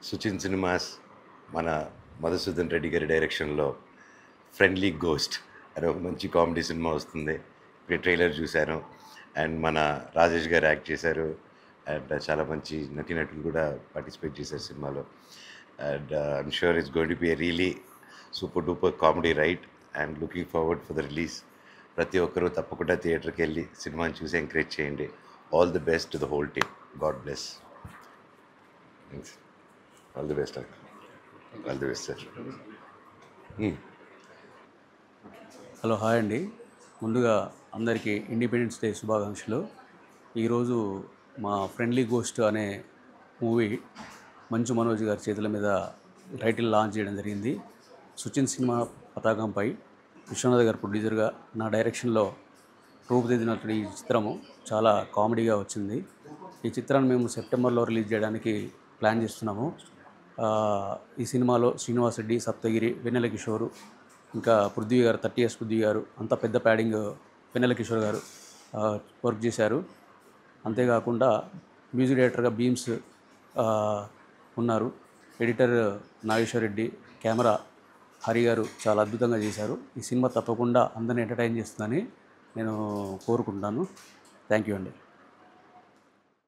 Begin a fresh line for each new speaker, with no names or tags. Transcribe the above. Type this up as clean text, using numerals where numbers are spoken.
Suchin cinemas మన మధుసూదన్ రెడ్డి గారి డైరెక్షన్లో ఫ్రెండ్లీ గోస్ట్ అనే ఒక మంచి కామెడీ సినిమా వస్తుంది. ఇప్పుడు ట్రైలర్ చూశాను. అండ్ మన రాజేష్ గారు యాక్ట్ చేశారు. అండ్ చాలా మంచి నటీనటులు కూడా పార్టిసిపేట్ చేశారు సినిమాలో. And I'm sure it's going to be a really super duper comedy right. And looking forward for the release. ప్రతి ఒక్కరూ తప్పకుండా థియేటర్కి వెళ్ళి సినిమాని చూసి ఎంకరేజ్ చేయండి. All the best to the whole team. God bless. Thanks. All the best uncle. All the best sir.
Hello, hi అండి. ముందుగా అందరికీ ఇండిపెండెన్స్ డే శుభాకాంక్షలు. ఈరోజు మా ఫ్రెండ్లీ గోస్ట్ అనే మూవీ మంచు మనోజ్ గారి చేతుల మీద టైటిల్ లాంచ్ చేయడం జరిగింది. సుచిన్ సినిమా పతాకంపై విశ్వనాథ్ గారు ప్రొడ్యూసర్గా నా డైరెక్షన్లో రూపుదిద్దినటువంటి ఈ చిత్రము చాలా కామెడీగా వచ్చింది. ఈ చిత్రాన్ని మేము సెప్టెంబర్లో రిలీజ్ చేయడానికి ప్లాన్ చేస్తున్నాము. ఈ సినిమాలో శ్రీనివాస్ రెడ్డి, సప్తగిరి, వెన్నెల కిషోరు, ఇంకా పృథ్వీ గారు, 30 years పృథ్వీ గారు, అంతా పెద్ద ప్యాడింగ్ వెన్నెల కిషోర్ గారు వర్క్ చేశారు. అంతేకాకుండా మ్యూజిక్ డైరెక్టర్గా బీమ్స్ ఉన్నారు. ఎడిటర్ నాగేశ్వర్ రెడ్డి, కెమెరా హరి గారు చాలా అద్భుతంగా చేశారు. ఈ సినిమా తప్పకుండా అందరిని ఎంటర్టైన్ చేస్తుందని నేను కోరుకుంటున్నాను. థ్యాంక్ యూ అండి.